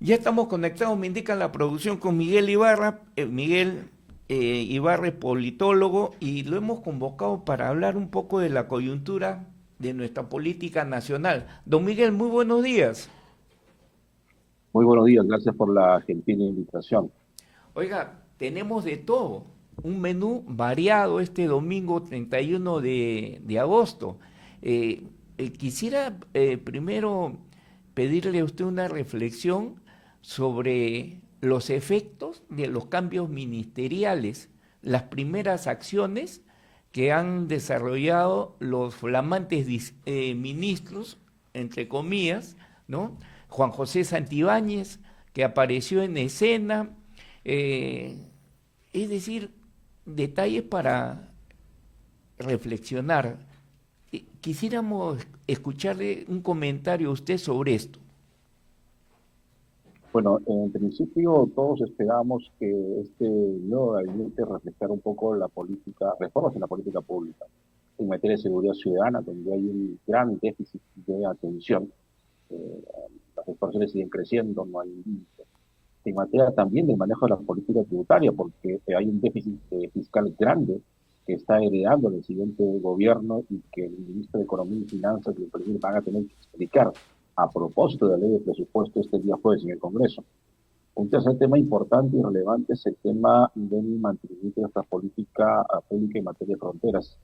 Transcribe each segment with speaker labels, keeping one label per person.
Speaker 1: Ya estamos conectados, me indica la producción con Miguel Ibarra. Ibarra es politólogo y lo hemos convocado para hablar un poco de la coyuntura de nuestra política nacional. Don Miguel, muy buenos días.
Speaker 2: Muy buenos días, gracias por la gentil invitación.
Speaker 1: Oiga, tenemos de todo, un menú variado este domingo 31 de agosto. Quisiera primero pedirle a usted una reflexión sobre los efectos de los cambios ministeriales, las primeras acciones que han desarrollado los flamantes ministros, entre comillas, ¿no? Juan José Santibáñez, que apareció en escena, eh, es decir, detalles para reflexionar. Quisiéramos escucharle un comentario a usted sobre esto.
Speaker 2: Bueno, en principio todos esperamos que este nuevo gabinete reflejara un poco la política, reformas en la política pública, en materia de seguridad ciudadana, donde hay un gran déficit de atención. Eh, las extorsiones siguen creciendo, no hay límite. En materia también del manejo de la política tributaria, porque hay un déficit fiscal grande que está heredando el siguiente gobierno y que el ministro de Economía y Finanzas y el presidente van a tener que explicar a propósito de la ley de presupuesto este día jueves en el Congreso. Un tercer tema importante y relevante es el tema del mantenimiento de nuestra política pública en materia de fronteras.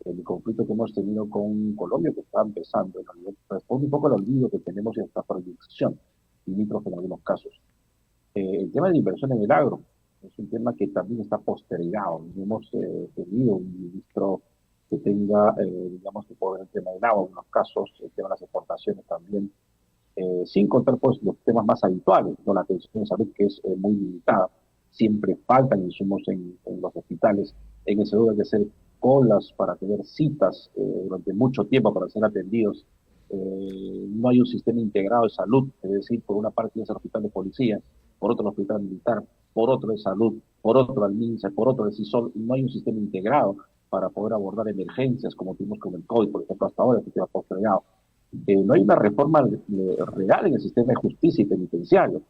Speaker 2: El conflicto que hemos tenido con Colombia, que está empezando, en realidad responde un poco al olvido que tenemos en esta proyección, limítrofe en algunos casos. El tema de inversión en el agro es un tema que también está postergado. No hemos tenido un ministro que tenga, digamos, que poder el tema del agua en algunos casos, el tema de las exportaciones también, sin contar pues los temas más habituales, ¿no? La atención de salud que es muy limitada. Siempre faltan insumos en los hospitales. En el seguro hay que hacer colas para tener citas durante mucho tiempo para ser atendidos. No hay un sistema integrado de salud, es decir, por una parte es el hospital de policía, por otro el hospital militar, por otro de salud, por otro el MINSA, por otro el CISOL. No hay un sistema integrado para poder abordar emergencias como tuvimos con el COVID, por ejemplo, hasta ahora, que queda postergado. No hay una reforma real en el sistema de justicia y penitenciario.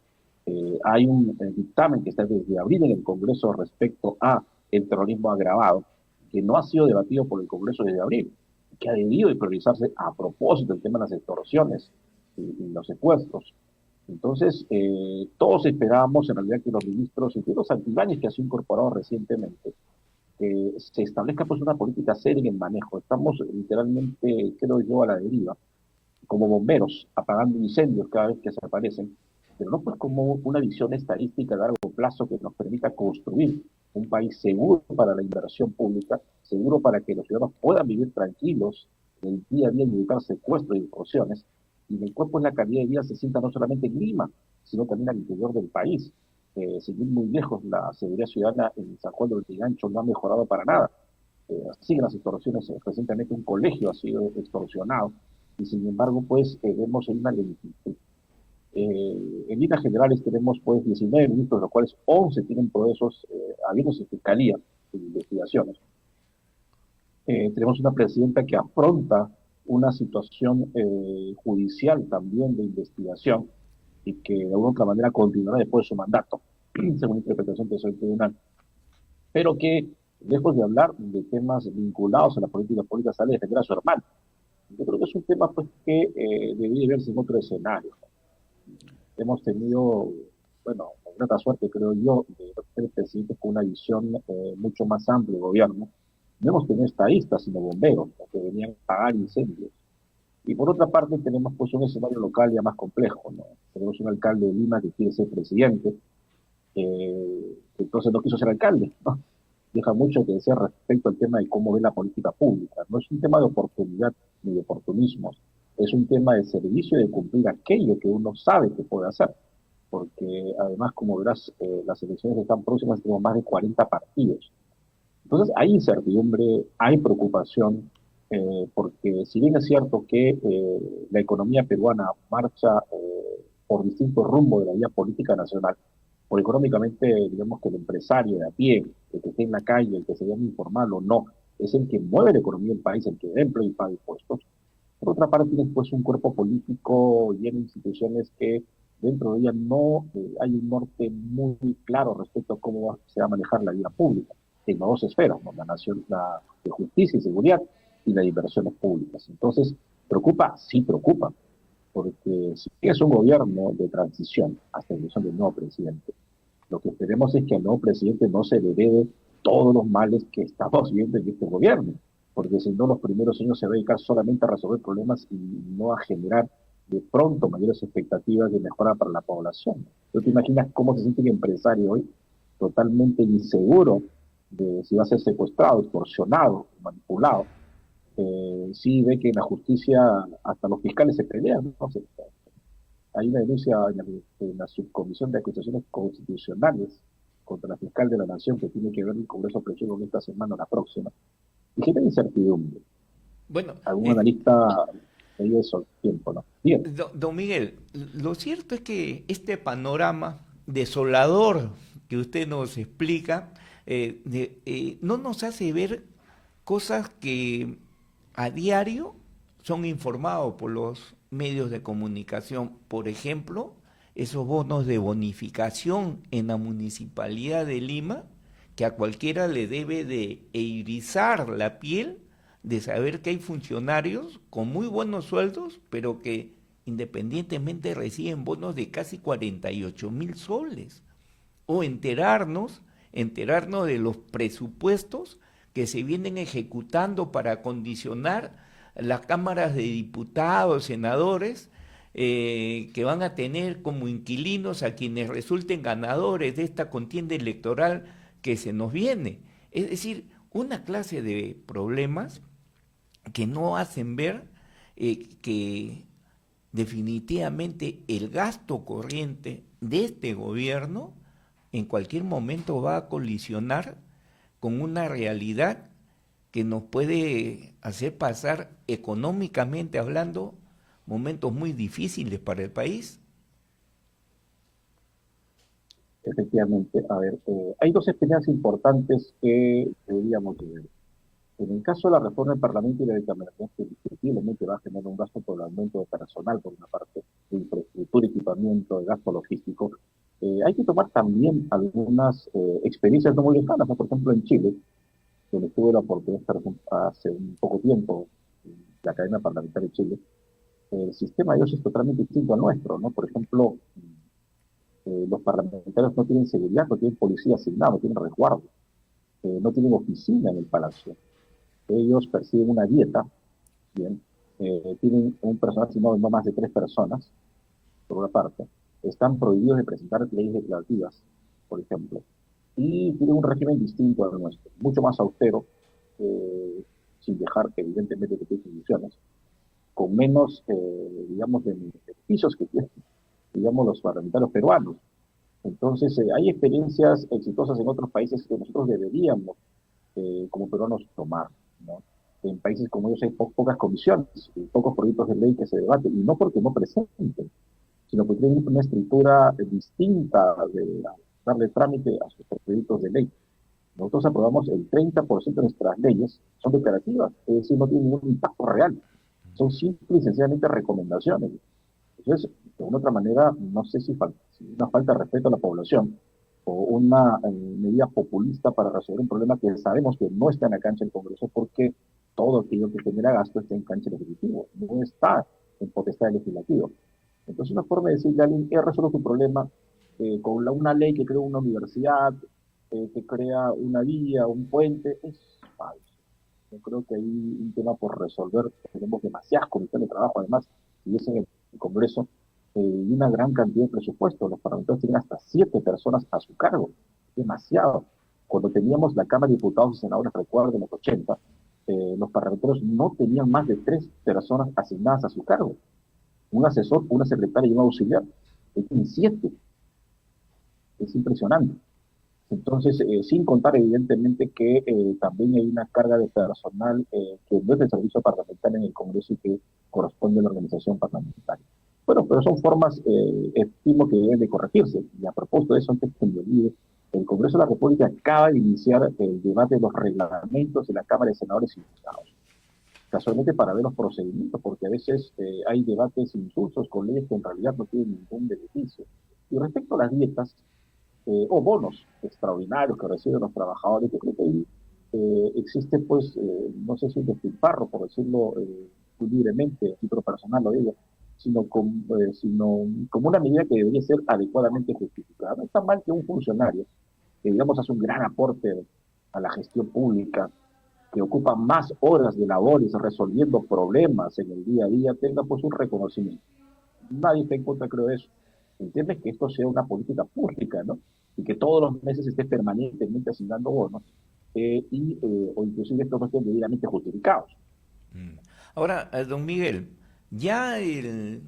Speaker 2: Hay un dictamen que está desde abril en el Congreso respecto a el terrorismo agravado, que no ha sido debatido por el Congreso desde abril, que ha debido de priorizarse a propósito del tema de las extorsiones y los secuestros. Entonces, todos esperábamos en realidad que los ministros, incluso Santibáñez, que ha sido incorporado recientemente, que se establezca pues una política seria en el manejo. Estamos literalmente, creo yo, a la deriva como bomberos, apagando incendios cada vez que se aparecen, pero no pues como una visión estadística a largo plazo que nos permita construir un país seguro para la inversión pública, seguro para que los ciudadanos puedan vivir tranquilos en el día a día y evitar secuestros y extorsiones, y en el cual pues la calidad de vida se sienta no solamente en Lima, sino también al interior del país. Sin ir muy lejos, la seguridad ciudadana en San Juan de Lurigancho no ha mejorado para nada. Siguen las extorsiones. Recientemente un colegio ha sido extorsionado y sin embargo, pues vemos en una lentitud. En líneas generales tenemos pues 19 ministros, de los cuales 11 tienen procesos abiertos en fiscalía, en investigaciones. Tenemos una presidenta que afronta una situación judicial también de investigación y que de alguna otra manera continuará después de su mandato, según interpretación del tribunal, pero que lejos de hablar de temas vinculados a la política pública sale a defender a su hermano. Yo creo que es un tema pues, que debería verse en otro escenario. Hemos tenido, bueno, con grata suerte, creo yo, de ser presidentes con una visión mucho más amplia de gobierno. No hemos tenido estadistas, sino bomberos, ¿no? Que venían a apagar incendios. Y por otra parte, tenemos pues un escenario local ya más complejo, ¿no? Tenemos un alcalde de Lima que quiere ser presidente, entonces no quiso ser alcalde, ¿no? Deja mucho que decir respecto al tema de cómo ve la política pública. No es un tema de oportunidad ni de oportunismos, es un tema de servicio y de cumplir aquello que uno sabe que puede hacer. Porque además, como verás, las elecciones están próximas, tenemos más de 40 partidos. Entonces hay incertidumbre, hay preocupación, porque si bien es cierto que la economía peruana marcha por distintos rumbos de la vía política nacional, por económicamente, digamos que el empresario de a pie, el que esté en la calle, el que se llama informal o no, es el que mueve la economía del país, el que da empleo y paga impuestos. Por otra parte, tienes pues un cuerpo político lleno de instituciones que dentro de ella no hay un norte muy claro respecto a cómo se va a manejar la vida pública en las dos esferas, ¿no? La nación, la de justicia y seguridad y las inversiones públicas. Entonces, ¿preocupa? Sí preocupa, porque si es un gobierno de transición hasta la elección del nuevo presidente, lo que esperemos es que al nuevo presidente no se le herede todos los males que estamos viendo en este gobierno, porque si no los primeros años se va a dedicar solamente a resolver problemas y no a generar de pronto mayores expectativas de mejora para la población. ¿Tú te imaginas cómo se siente un empresario hoy totalmente inseguro de si va a ser secuestrado, extorsionado, manipulado? Sí ve que en la justicia hasta los fiscales se pelean, ¿no? Hay una denuncia en la subcomisión de acusaciones constitucionales contra la fiscal de la Nación que tiene que ver el Congreso Presidencial esta semana o la próxima. Y genera incertidumbre.
Speaker 1: Bueno,
Speaker 2: Algún analista medio eso tiempo, ¿no? Bien.
Speaker 1: don Miguel, lo cierto es que este panorama desolador que usted nos explica no nos hace ver cosas que a diario son informados por los medios de comunicación. Por ejemplo, esos bonos de bonificación en la Municipalidad de Lima, que a cualquiera le debe de erizar la piel de saber que hay funcionarios con muy buenos sueldos, pero que independientemente reciben bonos de casi 48.000 soles. O enterarnos de los presupuestos que se vienen ejecutando para acondicionar las cámaras de diputados, senadores, que van a tener como inquilinos a quienes resulten ganadores de esta contienda electoral que se nos viene. Es decir, una clase de problemas que no hacen ver que definitivamente el gasto corriente de este gobierno en cualquier momento va a colisionar con una realidad que nos puede hacer pasar económicamente hablando momentos muy difíciles para el país.
Speaker 2: Efectivamente, a ver, hay dos experiencias importantes que deberíamos ver. En el caso de la reforma del Parlamento y la bicameralidad, que indiscutiblemente va a generar un gasto por el aumento de personal, por una parte, de infraestructura, equipamiento, de gasto logístico, hay que tomar también algunas experiencias no muy lejanas, ¿no? Por ejemplo, en Chile, donde tuve la oportunidad de estar hace un poco tiempo en la Academia Parlamentaria de Chile. El sistema de ellos es totalmente distinto al nuestro, ¿no? Por ejemplo, los parlamentarios no tienen seguridad, no tienen policía asignada, no tienen resguardo, no tienen oficina en el palacio. Ellos perciben una dieta, bien, tienen un personal asignado de no más de 3 personas, por una parte, están prohibidos de presentar leyes declarativas, por ejemplo, y tienen un régimen distinto al nuestro, mucho más austero, sin dejar evidentemente que tiene instituciones, con menos, digamos, de beneficios que tienen, digamos, los parlamentarios peruanos. Entonces, hay experiencias exitosas en otros países que nosotros deberíamos, como peruanos, tomar, ¿no? En países como ellos hay pocas comisiones, pocos proyectos de ley que se debaten, y no porque no presenten, sino porque tienen una estructura distinta de darle trámite a sus proyectos de ley. Nosotros aprobamos el 30% de nuestras leyes, son declarativas, es decir, no tienen ningún impacto real, son simple y sencillamente recomendaciones. Entonces, de una otra manera, no sé si una falta de respeto a la población o una medida populista para resolver un problema que sabemos que no está en la cancha del Congreso, porque todo aquello que genera gasto está en cancha del Ejecutivo, no está en potestad del Legislativo. Entonces, una forma de decirle a alguien, he resuelto tu problema con una ley que crea una universidad, que crea una vía, un puente, es falso. Yo creo que hay un tema por resolver. Tenemos demasiadas comisiones de trabajo, además, y es en el Congreso, y una gran cantidad de presupuesto. Los parlamentarios tienen hasta 7 personas a su cargo. Demasiado. Cuando teníamos la Cámara de Diputados y Senadores, recuerdo, en los 80, los parlamentarios no tenían más de 3 personas asignadas a su cargo. Un asesor, una secretaria y un auxiliar. Tienen 7. Es impresionante. Entonces, sin contar evidentemente que también hay una carga de personal que no es del servicio parlamentario en el Congreso y que corresponde a la organización parlamentaria. Bueno, pero son formas, estimo que deben de corregirse. Y a propósito de eso, antes que me olvide, el Congreso de la República acaba de iniciar el debate de los reglamentos de la Cámara de Senadores y Diputados. casualmente para ver los procedimientos, porque a veces hay debates insulsos con leyes que en realidad no tienen ningún beneficio. Y respecto a las dietas, o bonos extraordinarios que reciben los trabajadores, yo creo que ahí existe, pues, no sé si un despilfarro, por decirlo muy libremente, a título personal lo digo, sino como una medida que debería ser adecuadamente justificada. No está mal que un funcionario, que digamos hace un gran aporte a la gestión pública, que ocupa más horas de labores resolviendo problemas en el día a día, tenga pues un reconocimiento. Nadie está en contra, creo, de eso. ¿Entiendes? Que esto sea una política pública, ¿no? Y que todos los meses esté permanentemente asignando bonos, o inclusive estos no estén debidamente justificados.
Speaker 1: Mm. Ahora, don Miguel, ya el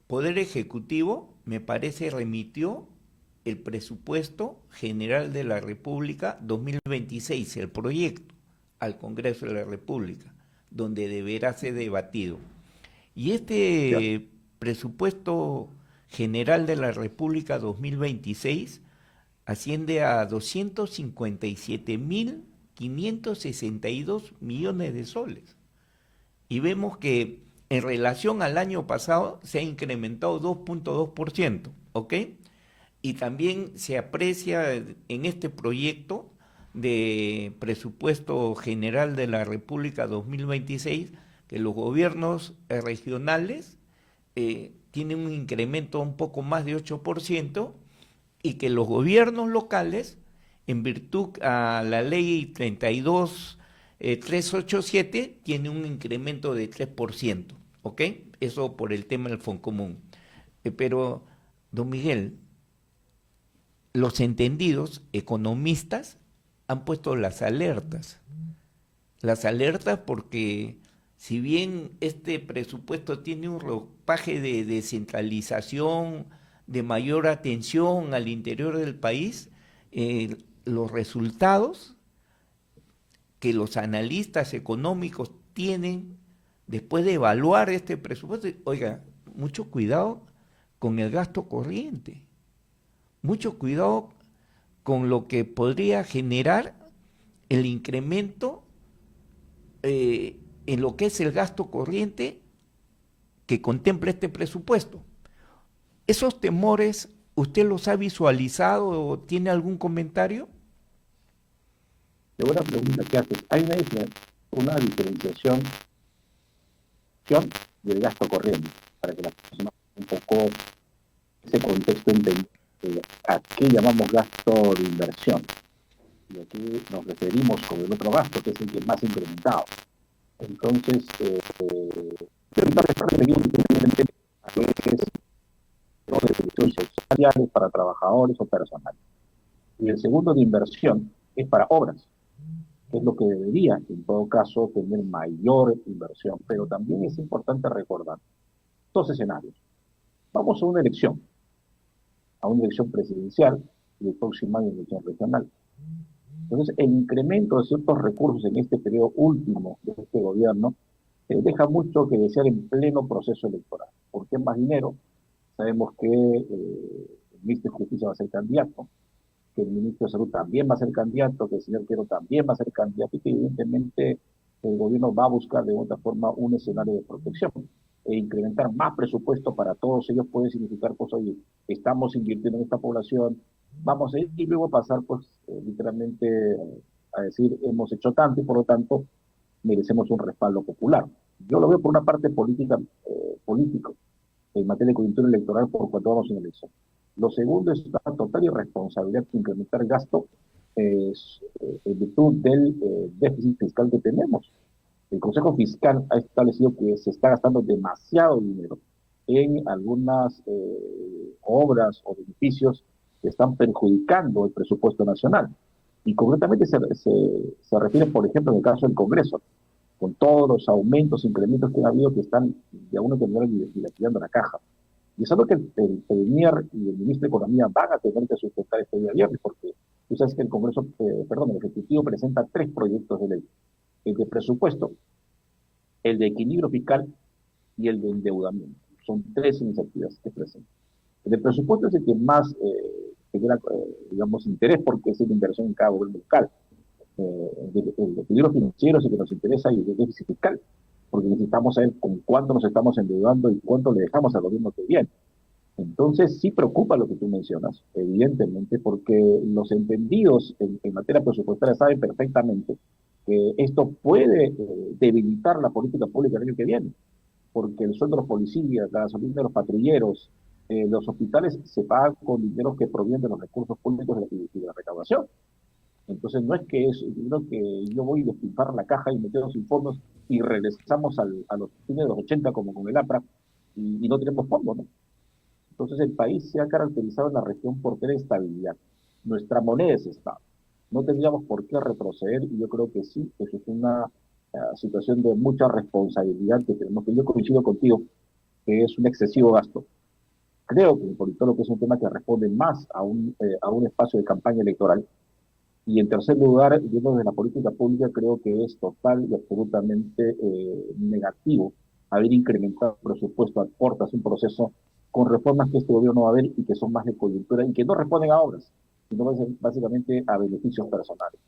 Speaker 1: Poder Ejecutivo, me parece, remitió el presupuesto general de la República 2026, el proyecto, al Congreso de la República, donde deberá ser debatido. Y
Speaker 2: ¿Cierto?
Speaker 1: este presupuesto general de la República 2026 asciende a 257.562 millones de soles. Y vemos que en relación al año pasado se ha incrementado 2.2%, ¿ok? Y también se aprecia en este proyecto de presupuesto general de la República 2026 que los gobiernos regionales tienen un incremento un poco más de 8% y que los gobiernos locales, en virtud a la ley 327, tiene un incremento de 3%, ¿ok? Eso por el tema del Foncomún. Pero, don Miguel, los entendidos economistas han puesto las alertas porque si bien este presupuesto tiene un ropaje de descentralización, de mayor atención al interior del país, los resultados que los analistas económicos tienen después de evaluar este presupuesto, oiga, mucho cuidado con el gasto corriente, mucho cuidado con lo que podría generar el incremento en lo que es el gasto corriente que contempla este presupuesto. ¿Esos temores usted los ha visualizado o tiene algún comentario?
Speaker 2: De buena pregunta que haces. Hay una diferenciación del gasto corriente, para que las personas un poco ese contexto entiendan a qué llamamos gasto de inversión. Y aquí nos referimos con el otro gasto, que es el que más ha incrementado. Entonces, yo ahorita me estoy refiriendo simplemente a lo que es de servicios sociales para trabajadores o personal. Y el segundo de inversión es para obras, que es lo que debería, en todo caso, tener mayor inversión. Pero también es importante recordar dos escenarios. Vamos a una elección presidencial y el próximo año elección regional. Entonces, el incremento de ciertos recursos en este periodo último de este gobierno deja mucho que desear en pleno proceso electoral. ¿Por qué más dinero? Sabemos que el ministro de Justicia va a ser candidato, que el ministro de Salud también va a ser candidato, que el señor Quero también va a ser candidato y que evidentemente el gobierno va a buscar de otra forma un escenario de protección. E incrementar más presupuesto para todos ellos puede significar, pues, oye, estamos invirtiendo en esta población, vamos a ir y luego pasar, pues, literalmente a decir, hemos hecho tanto y por lo tanto merecemos un respaldo popular. Yo lo veo por una parte político, en materia de coyuntura electoral por cuanto vamos a una elección. Lo segundo es una total irresponsabilidad de incrementar gasto en virtud del déficit fiscal que tenemos. El Consejo Fiscal ha establecido que se está gastando demasiado dinero en algunas obras o beneficios que están perjudicando el presupuesto nacional. Y concretamente se refiere, por ejemplo, en el caso del Congreso, con todos los aumentos, incrementos que ha habido que están de alguna manera dilapidando la caja. Y es algo que el Premier y el Ministro de Economía van a tener que sustentar este día viernes, porque tú sabes que el Congreso, el Ejecutivo presenta 3 proyectos de ley: el de presupuesto, el de equilibrio fiscal y el de endeudamiento. Son 3 iniciativas que presenta. El de presupuesto es el que más genera, digamos, interés porque es la inversión en cada gobierno local. de equilibrios financieros y que nos interesa y de déficit fiscal, porque necesitamos saber con cuánto nos estamos endeudando y cuánto le dejamos al gobierno que viene. Entonces, sí preocupa lo que tú mencionas, evidentemente, porque los entendidos en materia presupuestaria saben perfectamente que esto puede debilitar la política pública el año que viene, porque el sueldo de los policías, la gasolina de los patrulleros, los hospitales se pagan con dinero que proviene de los recursos públicos y de la recaudación. Entonces, no es que yo voy a despilfarrar la caja y meter los informes y regresamos a los fines de los 80 como con el APRA y no tenemos fondos, ¿no? Entonces el país se ha caracterizado en la región por tener estabilidad. Nuestra moneda es estable. No tendríamos por qué retroceder y yo creo que sí, eso es una situación de mucha responsabilidad que tenemos que yo coincido contigo que es un excesivo gasto. Creo que el politólogo es un tema que responde más a un espacio de campaña electoral. Y en tercer lugar, viendo de la política pública, creo que es total y absolutamente negativo haber incrementado el presupuesto a portas un proceso con reformas que este gobierno va a ver y que son más de coyuntura y que no responden a obras, sino básicamente a beneficios personales.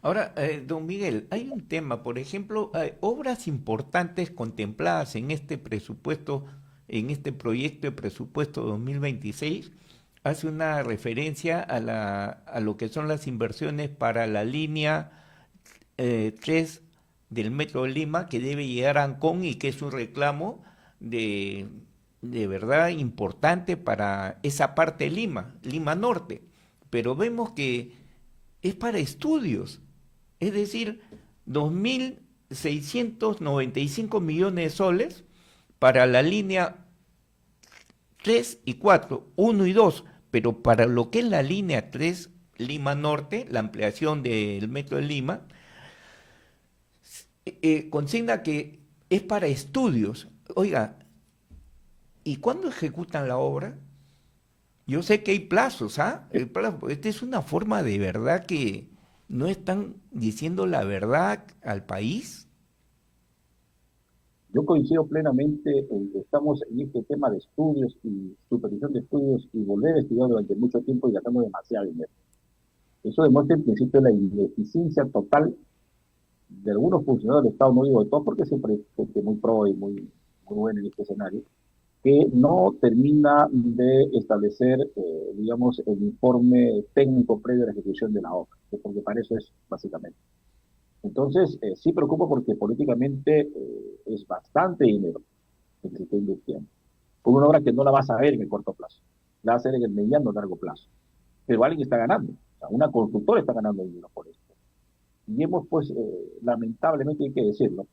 Speaker 1: Ahora, don Miguel, hay un tema, por ejemplo, hay obras importantes contempladas en este presupuesto, en este proyecto de presupuesto 2026, hace una referencia a lo que son las inversiones para la línea 3 del Metro de Lima, que debe llegar a Ancón y que es un reclamo de, de verdad importante para esa parte de Lima, Lima Norte. Pero vemos que es para estudios, es decir, 2.695 millones de soles para la línea 3 y 4, 1 y 2, pero para lo que es la línea 3, Lima Norte, la ampliación del metro de Lima, consigna que es para estudios. Oiga, ¿y cuándo ejecutan la obra? Yo sé que hay plazos, ¿ah?
Speaker 2: Eh,
Speaker 1: Esta es una forma de verdad que no están diciendo la verdad al país.
Speaker 2: Yo coincido plenamente en que estamos en este tema de estudios y supervisión de estudios y volver a estudiar durante mucho tiempo y gastando demasiado dinero. Eso demuestra en principio la ineficiencia total de algunos funcionarios del Estado, no digo de todos porque siempre hay gente muy pro y muy buena en este escenario, que no termina de establecer, digamos, el informe técnico previo a la ejecución de la obra, porque para eso es básicamente. Entonces, sí preocupa porque políticamente es bastante dinero el que se está invirtiendo. Con una obra que no la vas a ver en el corto plazo, la vas a ver en el mediano o largo plazo. Pero alguien está ganando, o sea, una constructora está ganando dinero por esto. Y hemos, pues, lamentablemente hay que decirlo,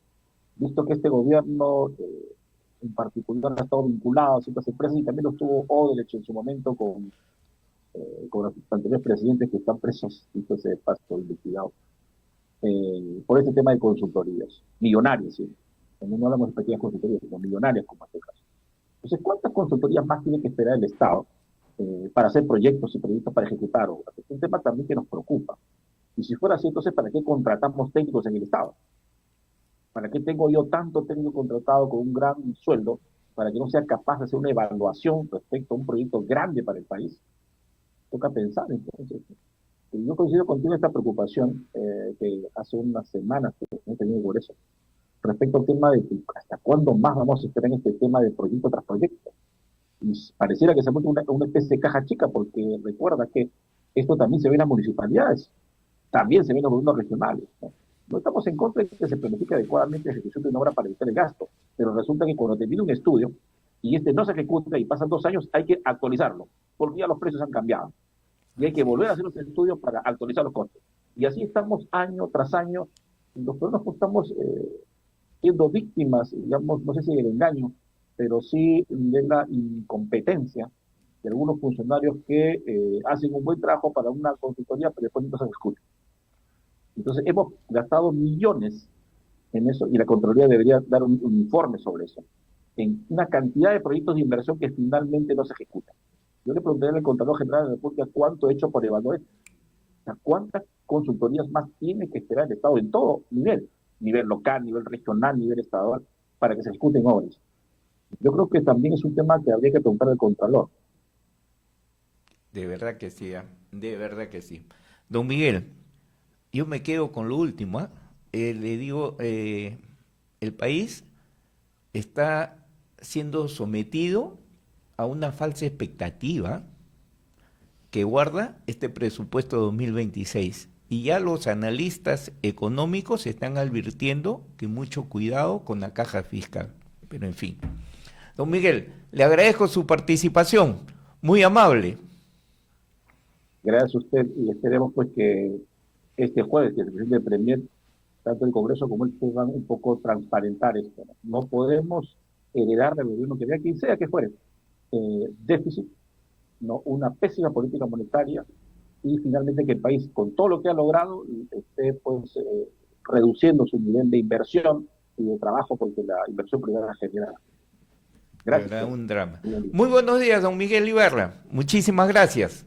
Speaker 2: visto que este gobierno en particular ha estado vinculado a ciertas empresas y también lo estuvo Odebrecht en su momento con los anteriores presidentes que están presos, y se de paso investigados, por este tema de consultorías, millonarias, ¿sí? También no hablamos de pequeñas consultorías, sino millonarias como este caso. Entonces, ¿cuántas consultorías más tiene que esperar el Estado para hacer proyectos y proyectos para ejecutar obras? Es un tema también que nos preocupa. Y si fuera así, entonces, ¿para qué contratamos técnicos en el Estado? ¿Para qué tengo yo tanto técnico contratado con un gran sueldo para que no sea capaz de hacer una evaluación respecto a un proyecto grande para el país? Toca pensar, entonces. Y yo coincido contigo en esta preocupación que hace unas semanas que he tenido por eso, respecto al tema de que hasta cuándo más vamos a esperar en este tema de proyecto tras proyecto. Y pareciera que se ha vuelto una especie de caja chica, porque recuerda que esto también se ve en las municipalidades, también se ve en los gobiernos regionales, ¿no? No estamos en contra de que se planifique adecuadamente la ejecución de una obra para evitar el gasto, pero resulta que cuando termina un estudio y este no se ejecuta y pasan 2 años, hay que actualizarlo, porque ya los precios han cambiado. Y hay que volver a hacer los estudios para actualizar los costos. Y así estamos año tras año, y los peruanos estamos siendo víctimas, digamos, no sé si del engaño, pero sí de la incompetencia de algunos funcionarios que hacen un buen trabajo para una consultoría, pero después no se ejecuta. Entonces, hemos gastado millones en eso y la Contraloría debería dar un informe sobre eso, en una cantidad de proyectos de inversión que finalmente no se ejecutan. Yo le preguntaría al Contralor General de la República cuánto ha hecho por evaluar esto. O sea, cuántas consultorías más tiene que esperar el Estado en todo nivel, nivel local, nivel regional, nivel estatal, para que se ejecuten obras. Yo creo que también es un tema que habría que preguntar al Contralor.
Speaker 1: De verdad que sí, ¿ah? De verdad que sí. Don Miguel, yo me quedo con lo último, ¿ah? Le digo, el país está siendo sometido a una falsa expectativa que guarda este presupuesto 2026. Y ya los analistas económicos están advirtiendo que mucho cuidado con la caja fiscal. Pero en fin. Don Miguel, le agradezco su participación. Muy amable.
Speaker 2: Gracias a usted y esperemos pues que este jueves, que el presidente Premier, tanto el Congreso como él, puedan un poco transparentar esto. No podemos heredar del gobierno que vea quien sea que fuere déficit, no una pésima política monetaria y finalmente que el país, con todo lo que ha logrado, esté pues reduciendo su nivel de inversión y de trabajo porque la inversión privada genera.
Speaker 1: Gracias. Un drama. Muy buenos días, don Miguel Ibarra. Muchísimas gracias.